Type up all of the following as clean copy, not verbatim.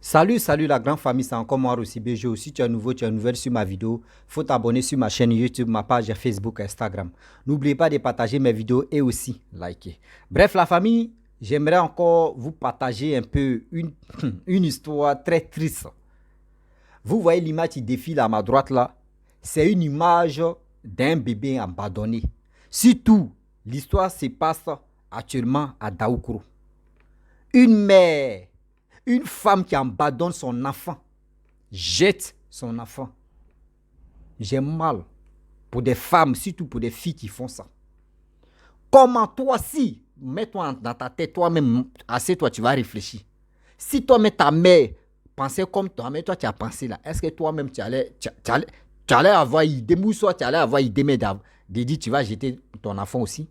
Salut la grande famille, c'est encore moi aussi BG. Si tu es nouveau, tu es nouvelle sur ma vidéo, faut t'abonner sur ma chaîne YouTube, ma page Facebook, Instagram. N'oubliez pas de partager mes vidéos et aussi liker. Bref, la famille, j'aimerais encore vous partager un peu une histoire très triste. Vous voyez l'image qui défile à ma droite là, c'est une image d'un bébé abandonné. Surtout, l'histoire se passe actuellement à Daoukro. Une mère, une femme qui abandonne son enfant, jette son enfant. J'ai mal pour des femmes, surtout pour des filles qui font ça. Comment toi, si, mets-toi dans ta tête, toi-même, assieds-toi, tu vas réfléchir. Si toi-même, ta mère pensait comme toi, mais toi, tu as pensé là, est-ce que toi-même, tu allais avoir idée, ou soit tu allais avoir idée, mais de dire, tu vas jeter ton enfant aussi?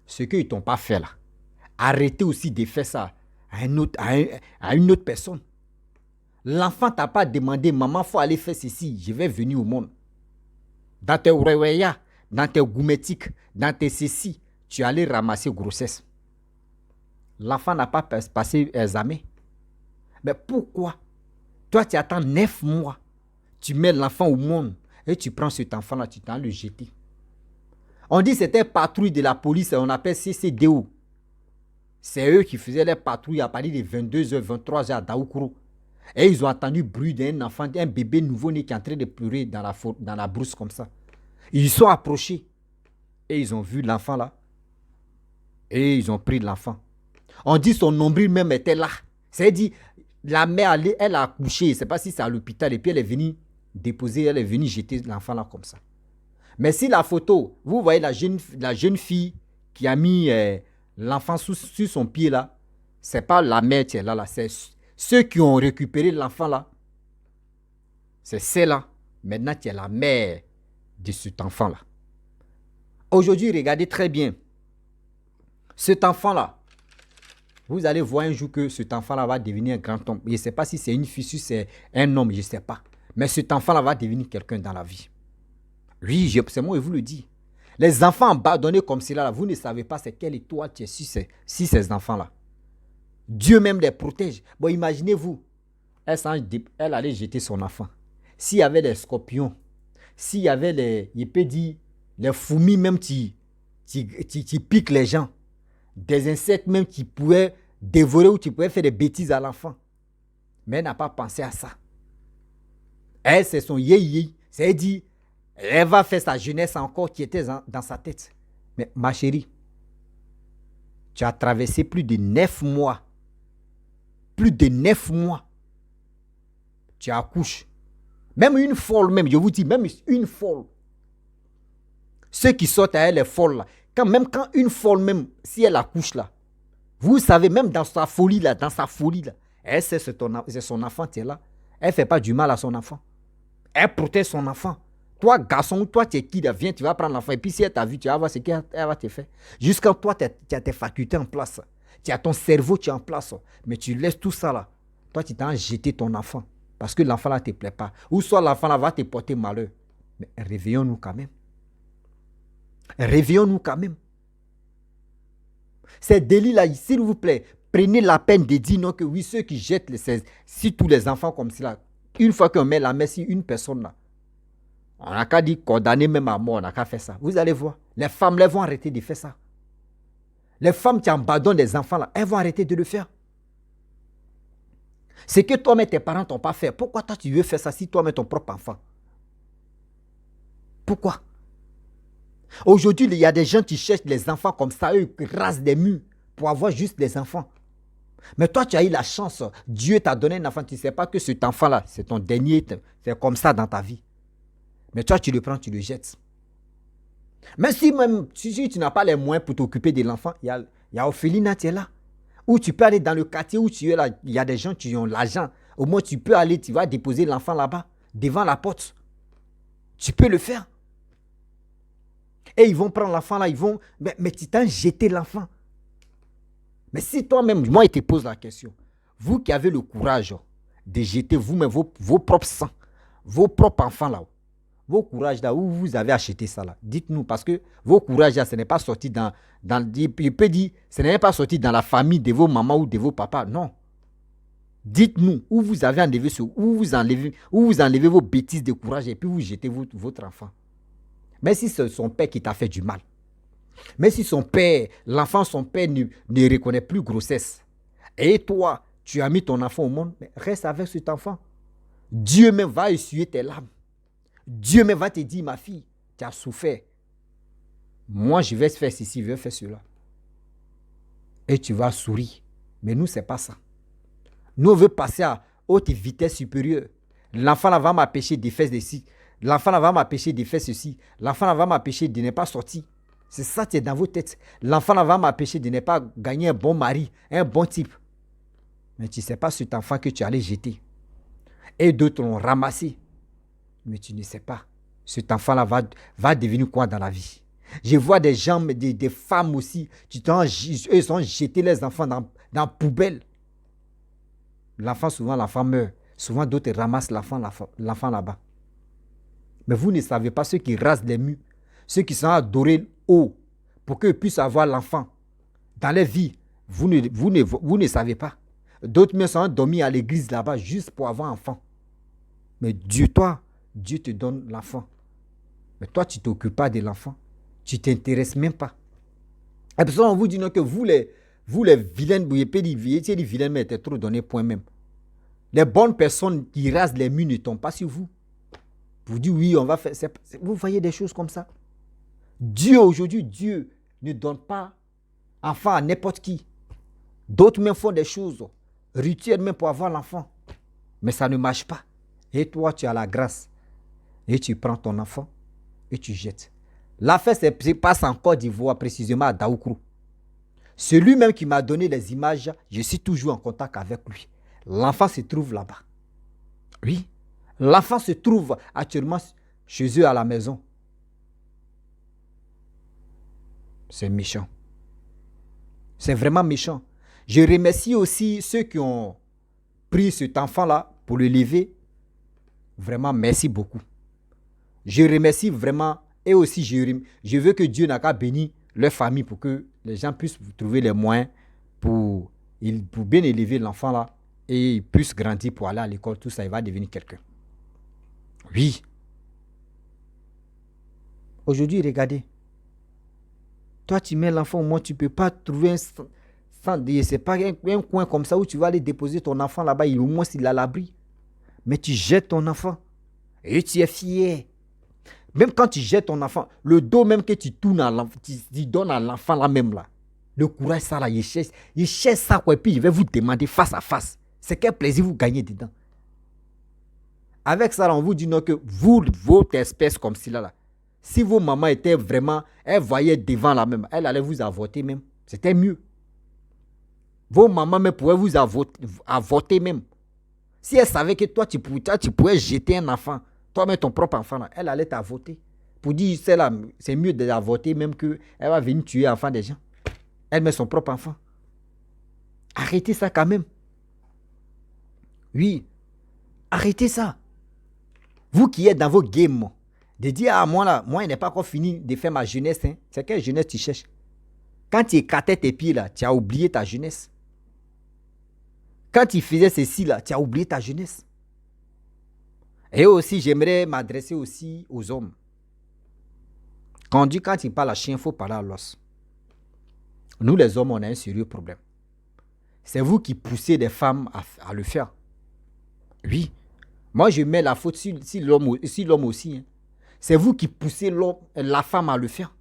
Ce qu'ils ne t'ont pas fait là. Arrêtez aussi de faire ça à une autre personne. L'enfant t'a pas demandé, maman, il faut aller faire ceci, je vais venir au monde. Dans tes ouréouéas, dans tes gourmétiques, dans tes ceci, tu allais ramasser grossesse. L'enfant n'a pas passé examen. Mais pourquoi? Toi, tu attends 9 mois, tu mets l'enfant au monde et tu prends cet enfant-là, tu t'en le jeter. On dit que c'était patrouille de la police, on appelle CCDO. C'est eux qui faisaient les patrouilles à partir de 22h, 23h à Daoukro. Et ils ont entendu le bruit d'un enfant, d'un bébé nouveau-né qui est en train de pleurer dans la brousse comme ça. Ils sont approchés et ils ont vu l'enfant là. Et ils ont pris l'enfant. On dit son nombril même était là. C'est-à-dire, la mère, elle a accouché, je ne sais pas si c'est à l'hôpital, et puis elle est venue déposer, elle est venue jeter l'enfant là comme ça. Mais si la photo, vous voyez la jeune fille qui a mis l'enfant sur son pied là, ce n'est pas la mère qui est là, c'est ceux qui ont récupéré l'enfant là. C'est celle-là. Maintenant, tu es la mère de cet enfant là. Aujourd'hui, regardez très bien. Cet enfant là, vous allez voir un jour que cet enfant là va devenir un grand homme. Je ne sais pas si c'est une fille, si c'est un homme, je ne sais pas. Mais cet enfant là va devenir quelqu'un dans la vie. Oui, c'est moi qui vous le dis. Les enfants abandonnés comme cela, vous ne savez pas c'est quelle étoile tu es sur ces enfants-là. Dieu même les protège. Bon, imaginez-vous, elle allait jeter son enfant. S'il y avait des scorpions, s'il y avait les fourmis même qui piquent les gens, des insectes même qui pouvaient dévorer ou qui pouvaient faire des bêtises à l'enfant. Mais elle n'a pas pensé à ça. Elle, c'est son yé-yé. C'est-à-dire, elle va faire sa jeunesse encore qui était dans sa tête. Mais ma chérie, tu as traversé plus de 9 mois. Plus de 9 mois. Tu accouches. Même une folle, même, je vous dis, même une folle. Ceux qui sortent à elle, les folles là. Même quand une folle, même, si elle accouche là, vous savez, même dans sa folie là, elle sait c'est son enfant qui est là. Elle ne fait pas du mal à son enfant. Elle protège son enfant. Toi, garçon, toi, tu es qui là? Viens, tu vas prendre l'enfant. Et puis, si elle t'a vu, tu vas voir ce qu'elle va te faire. Jusqu'à toi, tu as tes facultés en place. Tu as ton cerveau, tu es en place. Mais tu laisses tout ça là. Toi, tu t'en jeté ton enfant. Parce que l'enfant là ne te plaît pas. Ou soit l'enfant là va te porter malheur. Mais réveillons-nous quand même. Réveillons-nous quand même. Ces délits-là, s'il vous plaît, prenez la peine de dire non que oui, ceux qui jettent si tous les enfants comme cela, une fois qu'on met la main sur une personne là, on n'a qu'à dire condamner même à mort, on n'a qu'à faire ça. Vous allez voir, les femmes là, elles vont arrêter de faire ça. Les femmes qui abandonnent les enfants là, elles vont arrêter de le faire. C'est que toi-même, tes parents t'ont pas fait. Pourquoi toi, tu veux faire ça si toi-même, ton propre enfant? Pourquoi? Aujourd'hui, il y a des gens qui cherchent les enfants comme ça, eux, qui rasent des murs pour avoir juste des enfants. Mais toi, tu as eu la chance. Dieu t'a donné un enfant. Tu ne sais pas que cet enfant-là, c'est ton dernier. C'est comme ça dans ta vie. Mais toi, tu le prends, tu le jettes. Mais si tu n'as pas les moyens pour t'occuper de l'enfant, il y a Ophélie qui est là. Ou tu peux aller dans le quartier où tu es là. Il y a des gens qui ont l'argent. Au moins, tu peux aller, tu vas déposer l'enfant là-bas, devant la porte. Tu peux le faire. Et ils vont prendre l'enfant là, mais tu t'as jeté l'enfant. Mais si toi-même, moi, je te pose la question, vous qui avez le courage de jeter vous-même vos propres sangs, vos propres enfants là, vos courages là, où vous avez acheté ça là, dites-nous, parce que vos courages là, ce n'est pas sorti je peux dire, ce n'est pas sorti dans la famille de vos mamans ou de vos papas, non. Dites-nous où vous avez enlevé où vous enlevez vos bêtises de courage et puis vous jetez votre enfant. Mais si c'est son père qui t'a fait du mal, mais si son père ne reconnaît plus grossesse, et toi, tu as mis ton enfant au monde, mais reste avec cet enfant. Dieu même va essuyer tes larmes. Dieu même va te dire, ma fille, tu as souffert. Moi, je vais faire ceci, je vais faire cela. Et tu vas sourire. Mais nous, ce n'est pas ça. Nous, on veut passer à haute vitesse supérieure. L'enfant là va m'empêcher de faire ceci. L'enfant là va m'empêcher de faire ceci. L'enfant là va m'empêcher de ne pas sortir. C'est ça qui est dans vos têtes. L'enfant là va m'empêcher de ne pas gagner un bon mari, un bon type. Mais tu ne sais pas cet enfant que tu allais jeter. Et d'autres l'ont ramassé. Mais tu ne sais pas. Cet enfant là va devenir quoi dans la vie? Je vois des gens, des femmes aussi, eux ont jeté les enfants dans la poubelle. Souvent l'enfant meurt. Souvent d'autres ramassent l'enfant là-bas. Mais vous ne savez pas ceux qui rasent les murs, ceux qui sont adorés haut pour qu'ils puissent avoir l'enfant. Dans leur vie, vous ne savez pas. D'autres même sont dormis à l'église là-bas juste pour avoir un enfant. Mais Dieu te donne l'enfant. Mais toi, tu ne t'occupes pas de l'enfant. Tu ne t'intéresses même pas. Et puis on vous dit non, que vous les vilaines, vous pouvez dire les vilaines, mais t'es trop donné point même. Les bonnes personnes qui rasent les murs ne tombent pas sur vous. Vous dites oui, on va faire. Vous voyez des choses comme ça. Aujourd'hui, Dieu ne donne pas enfant à n'importe qui. D'autres même font des choses rituelles même pour avoir l'enfant. Mais ça ne marche pas. Et toi, tu as la grâce. Et tu prends ton enfant et tu jettes. L'affaire se passe en Côte d'Ivoire, précisément à Daoukrou. Celui même qui m'a donné les images, je suis toujours en contact avec lui. L'enfant se trouve là-bas. Oui. L'enfant se trouve actuellement chez eux à la maison. C'est méchant. C'est vraiment méchant. Je remercie aussi ceux qui ont pris cet enfant-là pour le lever. Vraiment, merci beaucoup. Je remercie vraiment. Et aussi, je veux que Dieu n'a qu'à bénir leur famille pour que les gens puissent trouver les moyens pour bien élever l'enfant là et il puisse grandir pour aller à l'école, tout ça, il va devenir quelqu'un. Oui. Aujourd'hui, regardez. Toi, tu mets l'enfant au monde, tu ne peux pas trouver c'est pas un coin comme ça où tu vas aller déposer ton enfant là-bas, au moins s'il a l'abri. Mais tu jettes ton enfant et tu es fier. Même quand tu jettes ton enfant, le dos même que tu tournes à l'enfant, tu donnes à l'enfant là même là. Le courage ça là, il cherche ça quoi. Et puis je vais vous demander face à face. C'est quel plaisir vous gagnez dedans. Avec ça là, on vous dit non que vous, votre espèce comme celle là, si vos mamans étaient vraiment, elles voyaient devant la même, elles allaient vous avorter même. C'était mieux. Vos mamans même pouvaient vous avorter même. Si elles savaient que toi tu pouvais jeter un enfant, toi-même ton propre enfant, là, elle allait t'avorter. Pour dire, c'est mieux de l'avorter même qu'elle va venir tuer l'enfant des gens. Elle met son propre enfant. Arrêtez ça quand même. Oui. Arrêtez ça. Vous qui êtes dans vos games, de dire, ah, moi, il n'est pas encore fini de faire ma jeunesse. Hein. C'est quelle jeunesse tu cherches? Quand tu écartais tes pieds, là, tu as oublié ta jeunesse. Quand tu faisais ceci, là, tu as oublié ta jeunesse. Et aussi, j'aimerais m'adresser aussi aux hommes. Quand il parle à chien, il faut parler à l'os. Nous, les hommes, on a un sérieux problème. C'est vous qui poussez les femmes à le faire. Oui. Moi, je mets la faute sur l'homme aussi. Hein. C'est vous qui poussez la femme à le faire.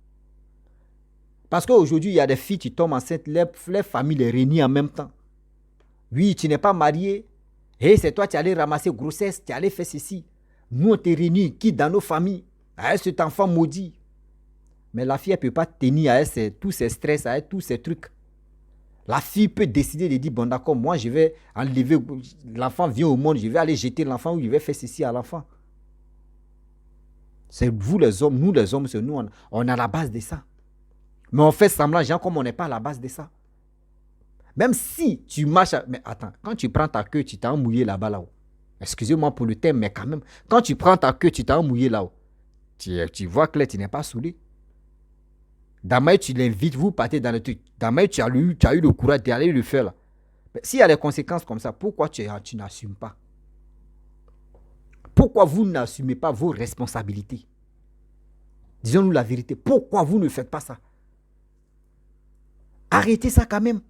Parce qu'aujourd'hui, il y a des filles qui tombent enceintes, les familles les réunissent en même temps. Oui, tu n'es pas marié. Et c'est toi qui allais ramasser grossesse, tu allais faire ceci. Nous, on te réunit, qui dans nos familles, avec cet enfant maudit. Mais la fille, elle ne peut pas tenir avec tous ses stress, avec tous ces trucs. La fille peut décider de dire, bon d'accord, moi je vais enlever, l'enfant vient au monde, je vais aller jeter l'enfant ou je vais faire ceci à l'enfant. C'est vous les hommes, nous les hommes, c'est nous, on a la base de ça. Mais on fait semblant, genre comme on n'est pas à la base de ça. Même si tu marches, mais attends, quand tu prends ta queue, tu t'as mouillé là-bas là-haut. Excusez-moi pour le thème, mais quand même, quand tu prends ta queue, tu t'as mouillé là-haut. Tu vois que là, tu n'es pas saoulé. Demain, tu l'invites, vous partez dans le truc. Demain, tu as eu le courage d'aller le faire là. S'il y a des conséquences comme ça, pourquoi tu n'assumes pas? Pourquoi vous n'assumez pas vos responsabilités? Disons-nous la vérité. Pourquoi vous ne faites pas ça? Arrêtez ça quand même.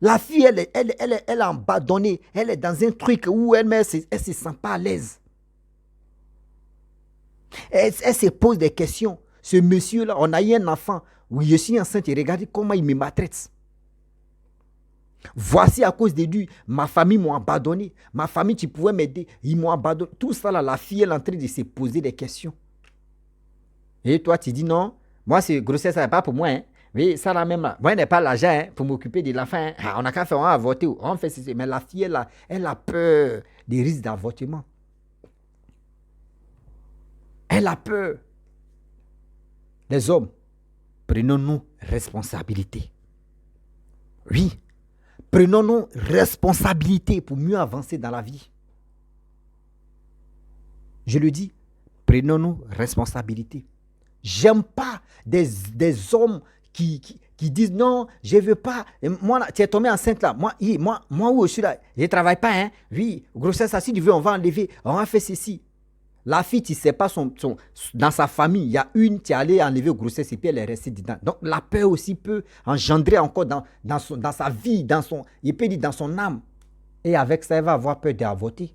La fille, elle est abandonnée. Elle est dans un truc où elle ne se sent pas à l'aise. Elle se pose des questions. Ce monsieur-là, on a eu un enfant. Oui, je suis enceinte et regardez comment il me maltraite. Voici à cause de lui, ma famille m'a abandonné. Ma famille, tu pouvais m'aider. Ils m'ont abandonné. Tout ça, là, la fille, elle est en train de se poser des questions. Et toi, tu dis non. Moi, c'est grossesse, ça n'est pas pour moi. Hein. Oui, ça, là, même là. Moi, je n'ai pas l'argent hein, pour m'occuper de l'enfant. Hein. Ah, on n'a qu'à faire, on a avorté. On fait ceci. Mais la fille, elle a peur des risques d'avortement. Elle a peur. Les hommes, prenons-nous responsabilité. Oui. Prenons-nous responsabilité pour mieux avancer dans la vie. Je le dis, prenons-nous responsabilité. J'aime pas des hommes qui disent non, je ne veux pas. Moi, tu es tombé enceinte là. Moi où je suis là, je ne travaille pas. Hein. Oui, grossesse, si tu veux, on va enlever. On va faire ceci. La fille, tu ne sais pas, dans sa famille, il y a une qui est allée enlever grossesse et puis elle est restée dedans. Donc, la peur aussi peut engendrer encore dans sa vie, il peut dire dans son âme. Et avec ça, elle va avoir peur d'avorter.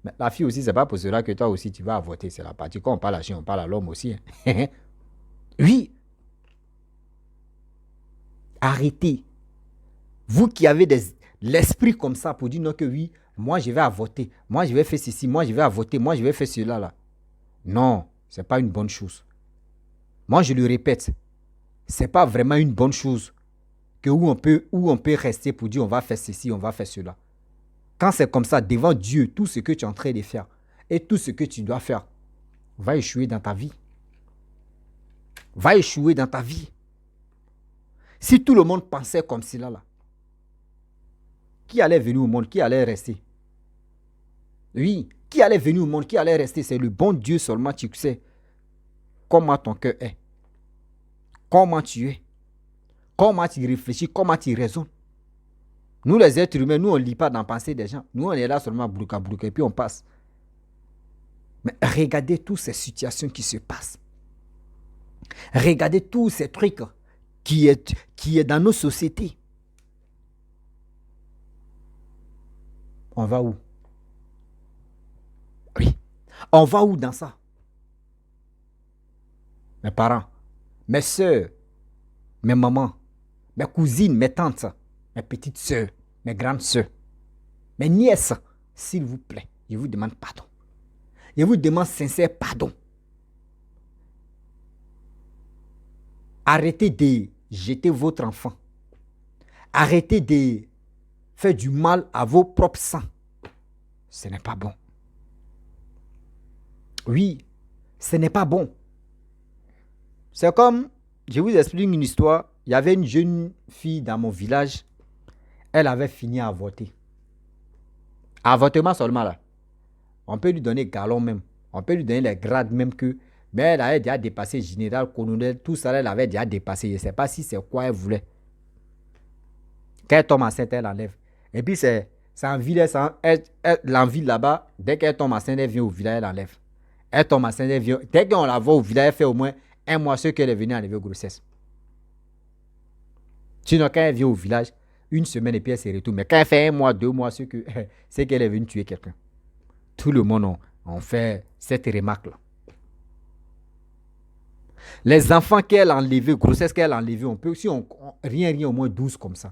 Mais la fille aussi, ce n'est pas pour cela que toi aussi, tu vas avorter. C'est la partie. Quand on parle à chien, on parle à l'homme aussi. Hein. Oui. Arrêtez. Vous qui avez l'esprit comme ça pour dire non que oui, moi je vais avorter, moi je vais faire ceci, moi je vais avorter, moi je vais faire cela là. Non, ce n'est pas une bonne chose. Moi je le répète, ce n'est pas vraiment une bonne chose que où on peut rester pour dire on va faire ceci, on va faire cela. Quand c'est comme ça, devant Dieu, tout ce que tu es en train de faire et tout ce que tu dois faire va échouer dans ta vie. Va échouer dans ta vie. Si tout le monde pensait comme cela là, qui allait venir au monde, qui allait rester? Oui, qui allait venir au monde, qui allait rester? C'est le bon Dieu seulement, tu sais comment ton cœur est, comment tu es, comment tu réfléchis, comment tu raisonnes. Nous les êtres humains, nous on ne lit pas dans la pensée des gens. Nous on est là seulement blouka et puis on passe. Mais regardez toutes ces situations qui se passent. Regardez tous ces trucs qui est dans nos sociétés. On va où? Oui. On va où dans ça? Mes parents, mes soeurs, mes mamans, mes cousines, mes tantes, mes petites soeurs, mes grandes soeurs, mes nièces, s'il vous plaît, je vous demande pardon. Je vous demande sincère pardon. Arrêtez de jeter votre enfant. Arrêtez de faire du mal à vos propres sangs. Ce n'est pas bon. Oui, ce n'est pas bon. C'est comme, je vous explique une histoire. Il y avait une jeune fille dans mon village. Elle avait fini à avorter. Avortement seulement là. On peut lui donner galon même. On peut lui donner les grades même que. Mais elle avait déjà dépassé général, colonel, tout ça, elle avait déjà dépassé. Je ne sais pas si c'est quoi elle voulait. Quand elle tombe enceinte, elle enlève. Et puis c'est en ville, l'envie là-bas, dès qu'elle tombe enceinte, elle vient au village, elle enlève. Elle tombe enceinte, elle vient. Dès qu'on la voit au village, elle fait au moins un mois ce qu'elle est venue enlever grossesse. Sinon, quand elle vient au village, une semaine et puis elle se retourne. Mais quand elle fait un mois, 2 mois, c'est qu'elle est venue tuer quelqu'un. Tout le monde on fait cette remarque-là. Les enfants qu'elle a enlevés, grossesse qu'elle a enlevés, on peut aussi, rien au moins 12 comme ça.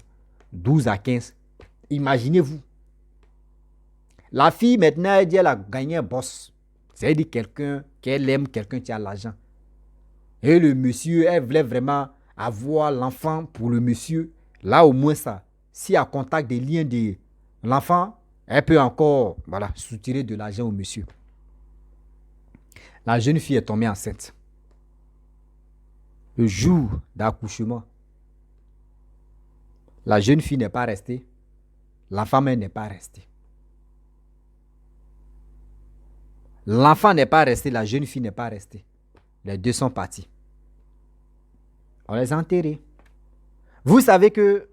12 à 15. Imaginez-vous. La fille, maintenant, elle dit qu'elle a gagné un boss. C'est-à-dire quelqu'un qu'elle aime, quelqu'un qui a l'argent. Et le monsieur, elle voulait vraiment avoir l'enfant pour le monsieur. Là, au moins ça. Si elle contacte des liens de l'enfant, elle peut encore soutirer de l'argent au monsieur. La jeune fille est tombée enceinte. Le jour d'accouchement, la jeune fille n'est pas restée. L'enfant même n'est pas resté. L'enfant n'est pas resté, la jeune fille n'est pas restée. Les deux sont partis. On les a enterrés. Vous savez que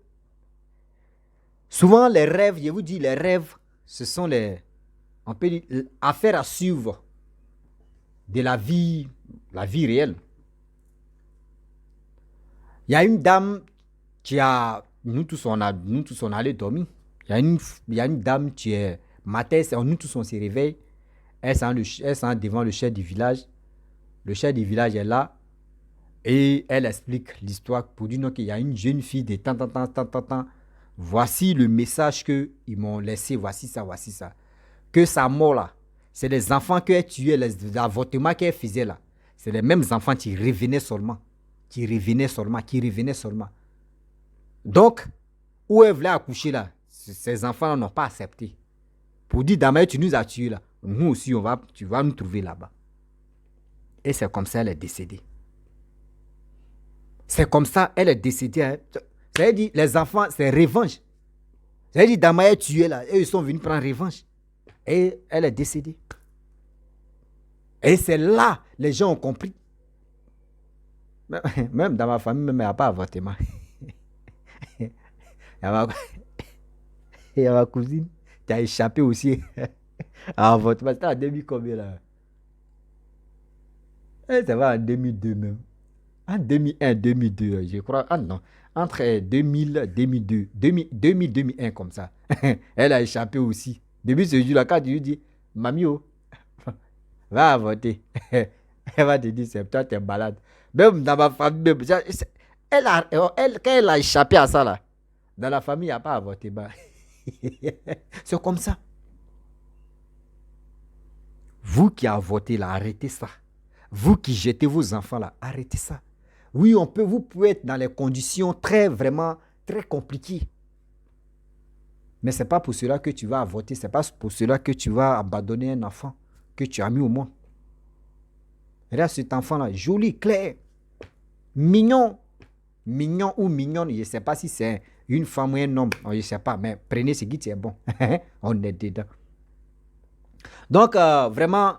Souvent, les rêves, je vous dis, les rêves, ce sont on peut dire, affaires à suivre de la vie réelle. Il y a une dame qui a, nous tous on allait dormir. Il y a une dame qui est, matin, nous tous on se réveille. Elle s'en devant le chef du village. Le chef du village est là. Et elle explique l'histoire pour dire qu'il y a une jeune fille de tant. Voici le message qu'ils m'ont laissé. Voici ça. Que sa mort là, c'est les enfants qu'elle tuait, l'avortement qu'elle faisait là. C'est les mêmes enfants qui revenaient seulement. Donc, où elle voulait accoucher là, ces enfants n'ont pas accepté. Pour dire, Damaye, tu nous as tués là. Nous aussi, tu vas nous trouver là-bas. Et c'est comme ça qu'elle est décédée. C'est comme ça qu'elle est décédée. Hein. Ça veut dire, les enfants, c'est revanche. Ça veut dire, Damaye est tué là. Et ils sont venus prendre revanche. Et elle est décédée. Et c'est là, les gens ont compris. Même dans ma famille, même, il n'y a pas avortement. Il y a ma cousine qui a échappé aussi à avortement. C'était en 2000 combien là? Ça va en 2002 même. En 2001, 2002, je crois. Ah non. Entre 2000, 2002, 2001 comme ça. Elle a échappé aussi. Depuis ce jour-là, quand tu lui dis, Mamie, oh, va avorter. Elle va te dire, c'est toi, t'es malade. Même dans ma famille, quand elle a échappé à ça, là, dans la famille, il n'y a pas avorté. C'est comme ça. Vous qui avortez, là, arrêtez ça. Vous qui jetez vos enfants, là, arrêtez ça. Oui, vous pouvez être dans les conditions vraiment très compliquées. Mais ce n'est pas pour cela que tu vas avorter. Ce n'est pas pour cela que tu vas abandonner un enfant que tu as mis au monde. Regarde cet enfant-là, joli, clair, mignon. Mignon ou mignonne, je ne sais pas si c'est une femme ou un homme. Je ne sais pas, mais prenez ce qui est bon. On est dedans. Donc, vraiment,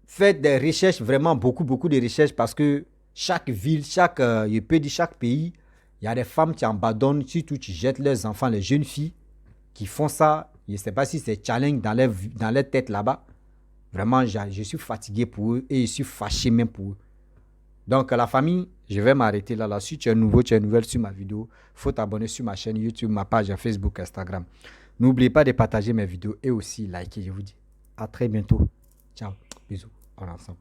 faites des recherches, vraiment beaucoup de recherches parce que chaque ville, je peux dire chaque pays, il y a des femmes qui abandonnent, surtout qui jettent leurs enfants, les jeunes filles qui font ça. Je ne sais pas si c'est challenge dans leur tête là-bas. Vraiment, je suis fatigué pour eux et je suis fâché même pour eux. Donc, la famille, je vais m'arrêter là. Si tu es nouveau, tu es nouvelle sur ma vidéo, il faut t'abonner sur ma chaîne YouTube, ma page Facebook, Instagram. N'oubliez pas de partager mes vidéos et aussi liker. Je vous dis à très bientôt. Ciao, bisous, on est ensemble.